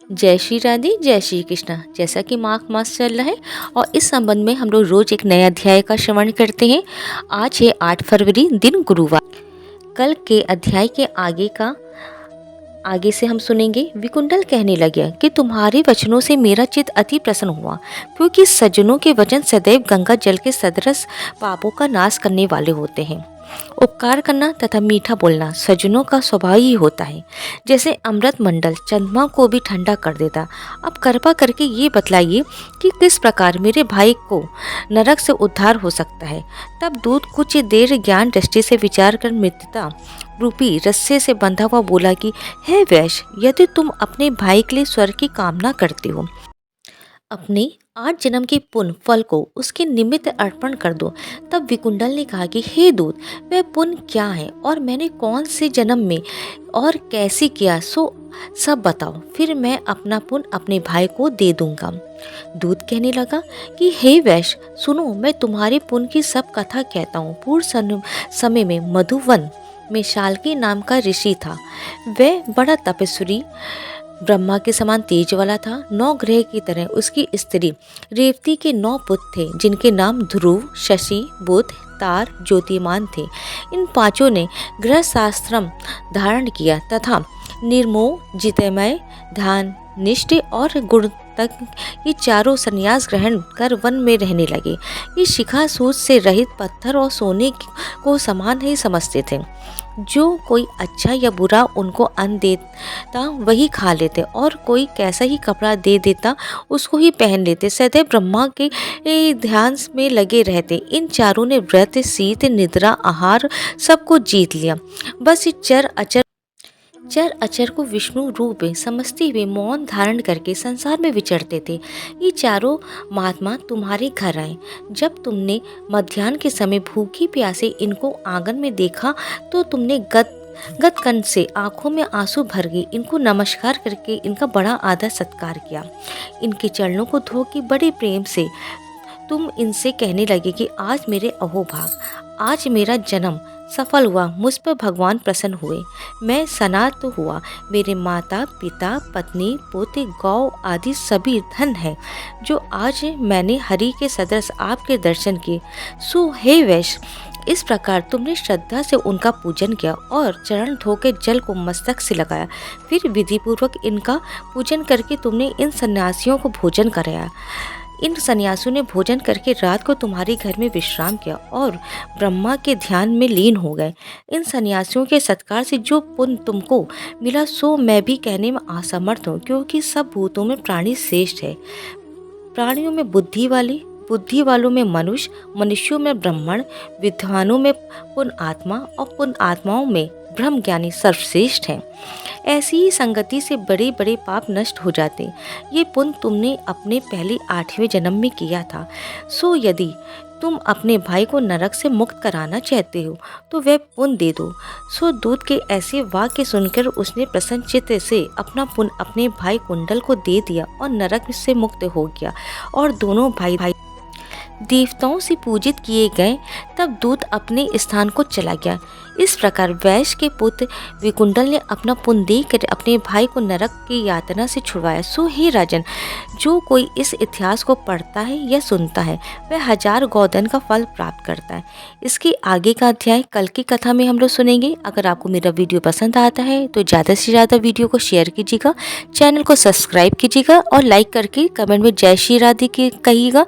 जय श्री राधे, जय श्री कृष्णा। जैसा कि माघ मास चल रहा है और इस संबंध में हम लोग रोज एक नया अध्याय का श्रवण करते हैं। आज है 8 फरवरी, दिन गुरुवार। कल के अध्याय के आगे से हम सुनेंगे। विकुंडल कहने लगे कि तुम्हारे वचनों से मेरा चित्त अति प्रसन्न हुआ, क्योंकि सज्जनों के वचन सदैव गंगा जल के सदृश पापों का नाश करने वाले होते हैं। उपकार करना तथा मीठा बोलना सज्जनों का स्वभाव ही होता है, जैसे अमृत मंडल चंद्रमा को भी ठंडा कर देता। अब कृपा करके ये बतलाइए कि किस प्रकार मेरे भाई को नरक से उद्धार हो सकता है। तब दूत कुछ देर ज्ञान दृष्टि से विचार कर मृत्यता रूपी रस्से से बंधा हुआ बोला कि हे वैश्य, यदि तुम अपने भाई के लिए स्वर्ग की कामना करते हो, अपने 8 जन्म के पुण्य फल को उसके निमित्त अर्पण कर दो। तब विकुंडल ने कहा कि हे दूत, वह पुण्य क्या है और मैंने कौन से जन्म में और कैसे किया, सो सब बताओ, फिर मैं अपना पुण्य अपने भाई को दे दूंगा। दूत कहने लगा कि हे वैश्य, सुनो, मैं तुम्हारे पुण्य की सब कथा कहता हूँ। पूर्व समय में मधुवन में शाल्की नाम का ऋषि था। वह बड़ा तपस्वी, ब्रह्मा के समान तेज वाला था। 9 ग्रह की तरह उसकी स्त्री रेवती के 9 पुत्र थे, जिनके नाम ध्रुव, शशि, बुध, तार, ज्योतिमान थे। इन पांचों ने गृहस्थाश्रम धारण किया तथा निर्मोह, जितेमय, ध्यान निष्ठ और गुण तक ये चारों संन्यास ग्रहण कर वन में रहने लगे। ये शिखा सूत से रहित पत्थर और सोने को समान ही समझते थे। जो कोई अच्छा या बुरा उनको अन्न देता वही खा लेते, और कोई कैसा ही कपड़ा दे देता उसको ही पहन लेते। सदैव ब्रह्मा के ध्यान में लगे रहते। इन चारों ने व्रत, शीत, निद्रा, आहार सबको जीत लिया। बस चर अचर को विष्णु रूप में समझते हुए मौन धारण करके संसार में विचरते थे। ये चारों महात्मा तुम्हारे घर आए। जब तुमने मध्याह्न के समय भूखी प्यासे इनको आंगन में देखा तो तुमने गदकन से आंखों में आंसू भर गए। इनको नमस्कार करके इनका बड़ा आदर सत्कार किया। इनके चरणों को धो के बड़े प्रेम से तुम इनसे कहने लगे कि आज मेरे अहोभाग, आज मेरा जन्म सफल हुआ। मुझ पर भगवान प्रसन्न हुए, मैं सनात हुआ। मेरे माता पिता, पत्नी, पोते, गौ आदि सभी धन है जो आज मैंने हरि के सदृश आपके दर्शन किए। सो हे वैश्य, इस प्रकार तुमने श्रद्धा से उनका पूजन किया और चरण धोकर जल को मस्तक से लगाया। फिर विधि पूर्वक इनका पूजन करके तुमने इन सन्यासियों को भोजन कराया। इन सन्यासियों ने भोजन करके रात को तुम्हारे घर में विश्राम किया और ब्रह्मा के ध्यान में लीन हो गए। इन सन्यासियों के सत्कार से जो पुण्य तुमको मिला सो मैं भी कहने में असमर्थ हूँ, क्योंकि सब भूतों में प्राणी श्रेष्ठ है। प्राणियों में बुद्धि वालों में मनुष्य, मनुष्यों में ब्राह्मण, विद्वानों में पुण्य आत्मा और पुण्य आत्माओं में ब्रह्म ज्ञानी सर्वश्रेष्ठ हैं। ऐसी ही संगति से बड़े बड़े पाप नष्ट हो जाते। ये पुण्य तुमने अपने पहले 8वें जन्म में किया था। सो यदि तुम अपने भाई को नरक से मुक्त कराना चाहते हो तो वह पुण्य दे दो। सो दूत के ऐसे वाक्य सुनकर उसने प्रसन्न चित्त से अपना पुण्य अपने भाई कुंडल को दे दिया और नरक से मुक्त हो गया, और दोनों भाई देवताओं से पूजित किए गए। तब दूत अपने स्थान को चला गया। इस प्रकार वैश्य के पुत्र विकुंडल ने अपना पुण्य देकर अपने भाई को नरक की यातना से छुड़वाया। सो हे राजन, जो कोई इस इतिहास को पढ़ता है या सुनता है वह 1000 गोधन का फल प्राप्त करता है। इसके आगे का अध्याय कल की कथा में हम लोग सुनेंगे। अगर आपको मेरा वीडियो पसंद आता है तो ज़्यादा से ज़्यादा वीडियो को शेयर कीजिएगा, चैनल को सब्सक्राइब कीजिएगा और लाइक करके कमेंट में जय श्री राधे कहिएगा।